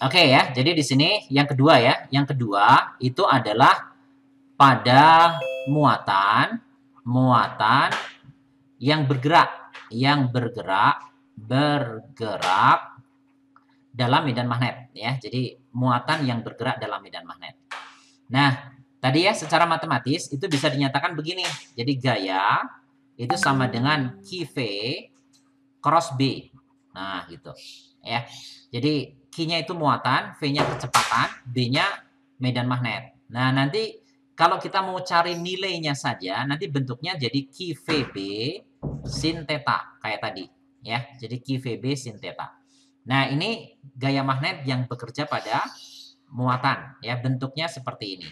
Oke ya, jadi di sini yang kedua ya. Yang kedua itu adalah pada muatan yang bergerak dalam medan magnet ya. Jadi muatan yang bergerak dalam medan magnet. Nah, tadi ya secara matematis itu bisa dinyatakan begini. Jadi gaya itu sama dengan QV cross B. Nah, gitu. Ya. Jadi Q-nya itu muatan, V-nya kecepatan, B-nya medan magnet. Nah, nanti kalau kita mau cari nilainya saja, nanti bentuknya jadi QVB sin theta kayak tadi, ya. Jadi QVB sin theta. Nah, ini gaya magnet yang bekerja pada muatan, ya. Bentuknya seperti ini.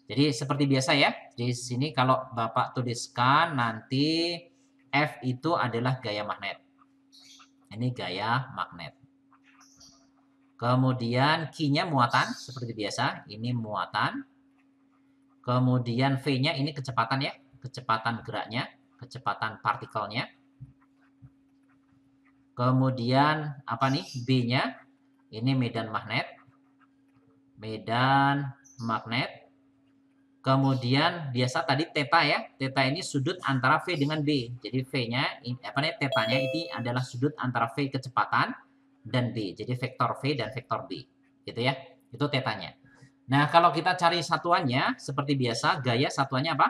Jadi seperti biasa ya. Di sini kalau Bapak tuliskan nanti F itu adalah gaya magnet. Ini gaya magnet. Kemudian Q-nya muatan seperti biasa. Ini muatan. Kemudian V-nya ini kecepatan ya. Kecepatan geraknya. Kecepatan partikelnya. Kemudian apa nih? B-nya. Ini medan magnet. Medan magnet. Kemudian biasa tadi theta ya. Theta ini sudut antara V dengan B. Jadi V-nya, theta-nya ini adalah sudut antara V kecepatan dan B. Jadi vektor V dan vektor B. Gitu ya. Itu tetanya. Nah, kalau kita cari satuannya, seperti biasa, gaya satuannya apa?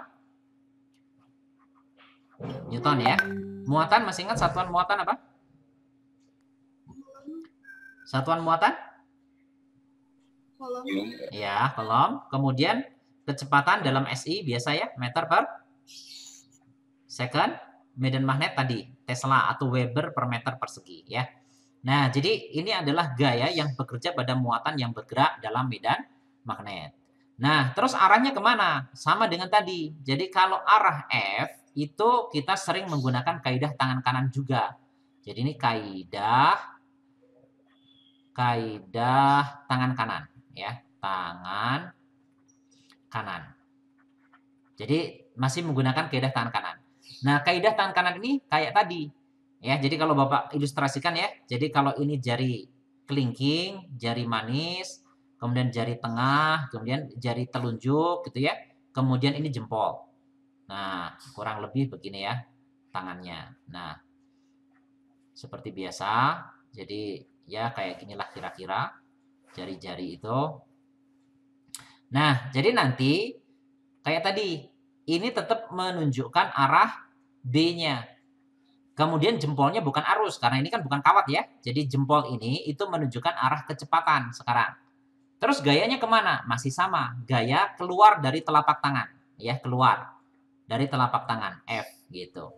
Newton ya. Muatan, masih ingat satuan muatan apa? Satuan muatan? Kolom. Ya, kolom. Kemudian kecepatan dalam SI biasa ya, meter per second. Medan magnet tadi, Tesla atau Weber per meter persegi ya. Nah, jadi ini adalah gaya yang bekerja pada muatan yang bergerak dalam medan magnet. Nah, terus arahnya kemana? Sama dengan tadi. Jadi kalau arah F itu kita sering menggunakan kaidah tangan kanan juga. Jadi ini kaidah tangan kanan ya, tangan kanan. Jadi masih menggunakan kaidah tangan kanan. Nah, kaidah tangan kanan ini kayak tadi. Ya, jadi kalau Bapak ilustrasikan ya. Jadi kalau ini jari kelingking, jari manis, kemudian jari tengah, kemudian jari telunjuk gitu ya. Kemudian ini jempol. Nah, kurang lebih begini ya tangannya. Nah, seperti biasa. Jadi ya kayak ginilah kira-kira jari-jari itu. Nah, jadi nanti kayak tadi, ini tetap menunjukkan arah B-nya. Kemudian jempolnya bukan arus, karena ini kan bukan kawat ya. Jadi jempol ini itu menunjukkan arah kecepatan sekarang. Terus gayanya kemana? Masih sama, gaya keluar dari telapak tangan. Ya, keluar dari telapak tangan, F gitu.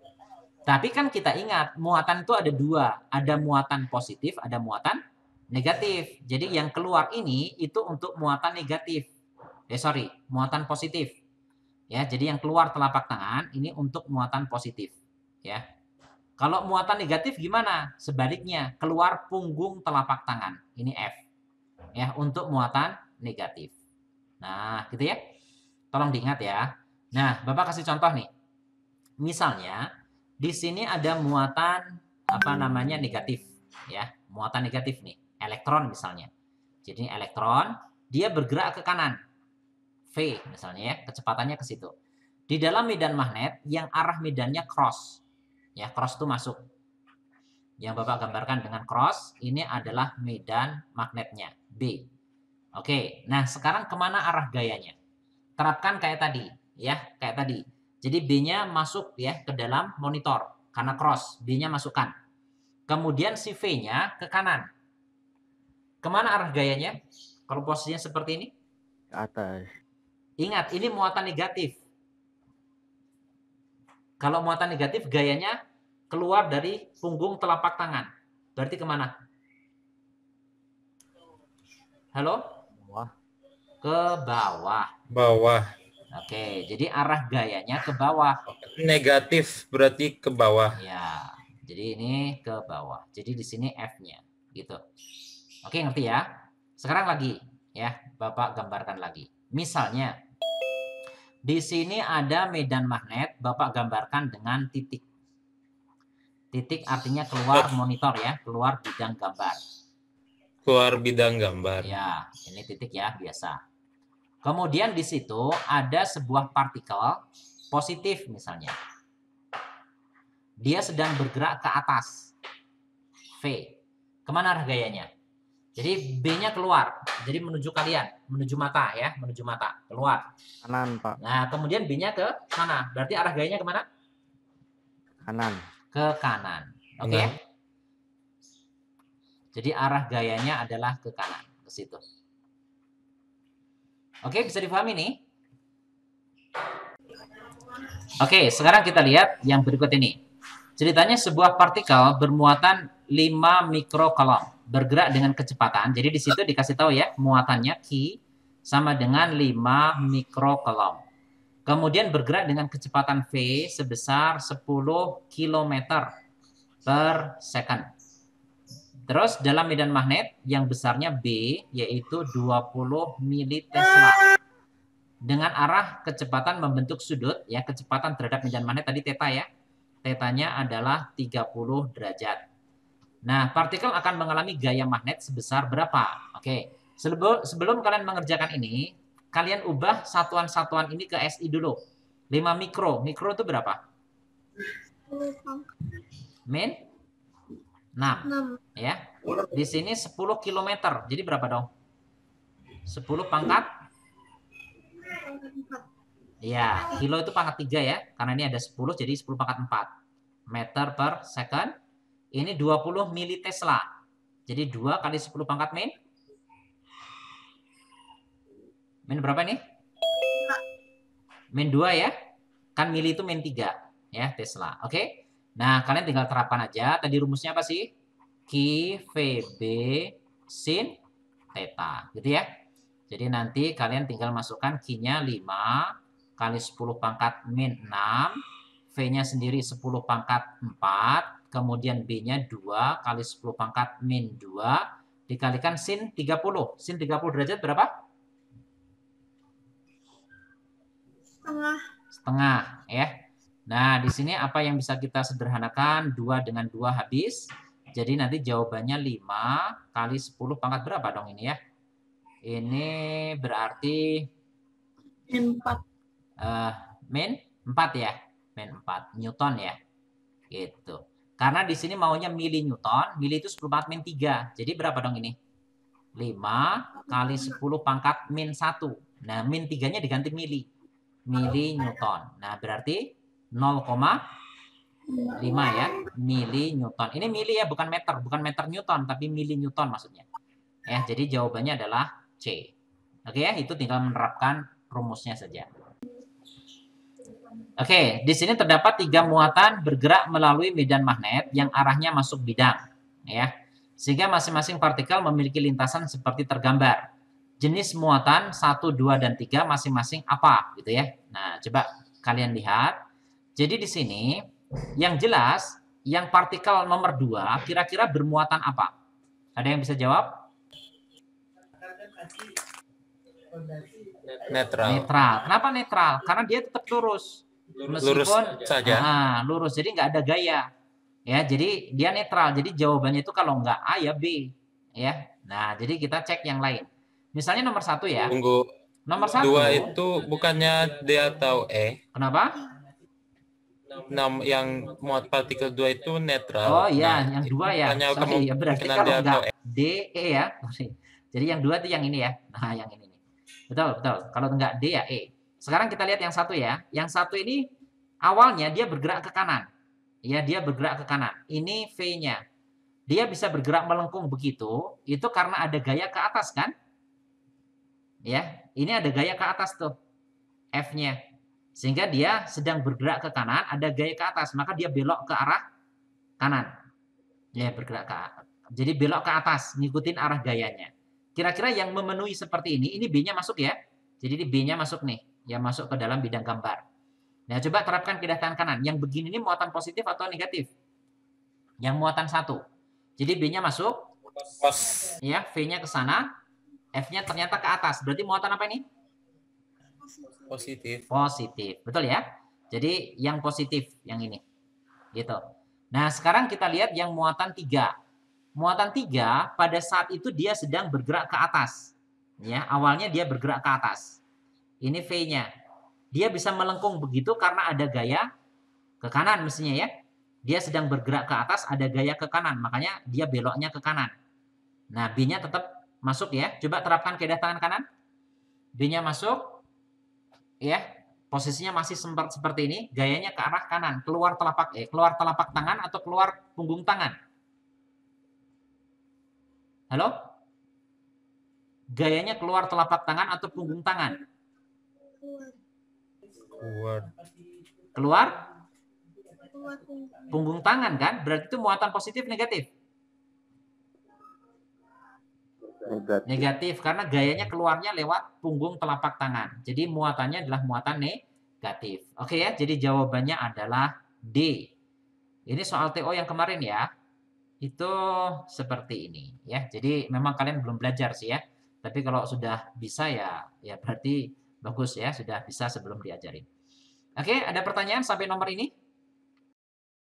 Tapi kan kita ingat, muatan itu ada dua. Ada muatan positif, ada muatan negatif. Jadi yang keluar ini itu untuk muatan negatif. Muatan positif. Ya, jadi yang keluar telapak tangan ini untuk muatan positif. Ya. Kalau muatan negatif gimana? Sebaliknya, keluar punggung telapak tangan. Ini F. Ya, untuk muatan negatif. Nah, gitu ya. Tolong diingat ya. Nah, Bapak kasih contoh nih. Misalnya, di sini ada muatan negatif, ya. Muatan negatif nih, elektron misalnya. Jadi elektron dia bergerak ke kanan. V misalnya ya, kecepatannya ke situ. Di dalam medan magnet yang arah medannya cross. Ya, cross itu masuk. Yang Bapak gambarkan dengan cross, ini adalah medan magnetnya, B. Oke, nah sekarang kemana arah gayanya? Terapkan kayak tadi, ya, kayak tadi. Jadi B-nya masuk ya ke dalam monitor, karena cross, B-nya masukkan. Kemudian si V-nya ke kanan. Kemana arah gayanya? Kalau posisinya seperti ini? Ke atas. Ingat, ini muatan negatif. Kalau muatan negatif, gayanya keluar dari punggung telapak tangan. Berarti kemana? Halo? Bawah. Ke bawah. Bawah. Oke, jadi arah gayanya ke bawah. Negatif berarti ke bawah. Ya, jadi ini ke bawah. Jadi di sini F-nya, gitu. Oke, ngerti ya? Sekarang lagi, ya, Bapak gambarkan lagi. Misalnya, di sini ada medan magnet, Bapak gambarkan dengan titik. Titik artinya keluar monitor ya, keluar bidang gambar. Keluar bidang gambar. Ya, ini titik ya, biasa. Kemudian di situ ada sebuah partikel positif misalnya. Dia sedang bergerak ke atas. V. Kemana arah gayanya? Jadi B-nya keluar. Jadi menuju kalian. Menuju mata ya. Menuju mata. Keluar. Kanan, Pak. Nah, kemudian B-nya ke sana. Berarti arah gayanya kemana? Kanan. Ke kanan. Oke? Nah. Jadi arah gayanya adalah ke kanan. Ke situ. Oke, bisa dipahami nih? Oke, sekarang kita lihat yang berikut ini. Ceritanya sebuah partikel bermuatan 5 mikrocoulomb bergerak dengan kecepatan. Jadi di situ dikasih tahu ya, muatannya Q sama dengan 5 mikrocoulomb. Kemudian bergerak dengan kecepatan V sebesar 10 km per second. Terus dalam medan magnet yang besarnya B yaitu 20 militesla. Dengan arah kecepatan membentuk sudut ya, kecepatan terhadap medan magnet tadi theta ya. Tetanya adalah 30 derajat. Nah, partikel akan mengalami gaya magnet sebesar berapa? Oke, sebelum kalian mengerjakan ini, kalian ubah satuan-satuan ini ke SI dulu. 5 mikro. Mikro itu berapa? Min? 6. Ya. Di sini 10 km. Jadi berapa dong? 10 pangkat? Ya, kilo itu pangkat 3 ya. Karena ini ada 10, jadi 10 pangkat 4. Meter per second. Ini 20 militesla. Jadi 2 kali 10 pangkat min. Min berapa nih? Min 2 ya. Kan mili itu min 3. Ya, tesla. Oke. Nah, kalian tinggal terapkan aja. Tadi rumusnya apa sih? Q, VB, sin, theta. Gitu ya. Jadi nanti kalian tinggal masukkan Q-nya 5 kali 10 pangkat min 6. V-nya sendiri 10 pangkat 4. Kemudian B-nya 2 kali 10 pangkat min 2. Dikalikan sin 30. Sin 30 derajat berapa? Setengah ya. Nah, di sini apa yang bisa kita sederhanakan? 2 dengan 2 habis. Jadi nanti jawabannya 5 kali 10 pangkat berapa dong ini ya? Ini berarti min 4. Min 4 ya. Min 4 Newton ya. Gitu. Karena di sini maunya mili Newton. Mili itu 10 pangkat min 3. Jadi berapa dong ini? 5 kali 10 pangkat min 1. Nah, min 3-nya diganti mili. Mili Newton. Nah, berarti 0,5 ya. Mili Newton. Ini mili ya, bukan meter. Bukan meter Newton, tapi mili Newton maksudnya. Ya, jadi jawabannya adalah C. Oke ya, itu tinggal menerapkan rumusnya saja. Oke, di sini terdapat 3 muatan bergerak melalui medan magnet yang arahnya masuk bidang, ya. Sehingga masing-masing partikel memiliki lintasan seperti tergambar. Jenis muatan 1, 2, dan 3 masing-masing apa, gitu ya. Nah, coba kalian lihat. Jadi di sini yang jelas yang partikel nomor 2 kira-kira bermuatan apa? Ada yang bisa jawab? Netral. Netral. Kenapa netral? Karena dia tetap lurus. Lurus Meskipun saja. lurus, jadi nggak ada gaya. Ya, jadi dia netral. Jadi jawabannya itu kalau nggak A ya B. Ya. Nah, jadi kita cek yang lain. Misalnya nomor 1 ya. Tunggu. Nomor 1. 2 itu bukannya D atau E? Kenapa? Yang muat partikel 2 itu netral. Oh iya, Nah, yang 2 ya. Sorry, ya berarti kemungkinan kalau D atau nggak D, E ya. Jadi yang 2 itu yang ini ya. Nah, yang ini nih. Betul, betul. Kalau nggak D ya E. Sekarang kita lihat yang 1 ya. Yang 1 ini awalnya dia bergerak ke kanan. Ya, dia bergerak ke kanan. Ini V-nya. Dia bisa bergerak melengkung begitu, itu karena ada gaya ke atas kan? Ya, ini ada gaya ke atas tuh. F-nya. Sehingga dia sedang bergerak ke kanan, ada gaya ke atas, maka dia belok ke arah kanan. Ya, bergerak ke atas. Jadi belok ke atas, ngikutin arah gayanya. Kira-kira yang memenuhi seperti ini B-nya masuk ya. Jadi B-nya masuk nih, yang masuk ke dalam bidang gambar. Nah, coba terapkan kaidah tangan kanan. Yang begini ini muatan positif atau negatif? Yang muatan 1. Jadi B-nya masuk. Ya, V-nya ke sana. F-nya ternyata ke atas. Berarti muatan apa ini? Positif. Positif. Betul ya? Jadi yang positif yang ini. Gitu. Nah, sekarang kita lihat yang muatan 3. Muatan 3 pada saat itu dia sedang bergerak ke atas. Ya, awalnya dia bergerak ke atas. Ini V-nya. Dia bisa melengkung begitu karena ada gaya ke kanan mestinya ya. Dia sedang bergerak ke atas, ada gaya ke kanan. Makanya dia beloknya ke kanan. Nah, B-nya tetap masuk ya. Coba terapkan kaidah tangan kanan. B-nya masuk. Ya, posisinya masih seperti ini. Gayanya ke arah kanan. Keluar telapak tangan atau keluar punggung tangan. Halo? Gayanya keluar telapak tangan atau punggung tangan? Keluar punggung tangan kan? Berarti itu muatan positif negatif? Negatif karena gayanya keluarnya lewat punggung telapak tangan. Jadi muatannya adalah muatan negatif. Oke ya, jadi jawabannya adalah D. Ini soal TO yang kemarin ya. Itu seperti ini ya. Jadi memang kalian belum belajar sih ya. Tapi kalau sudah bisa ya berarti bagus ya, sudah bisa sebelum diajarin. Oke, ada pertanyaan sampai nomor ini?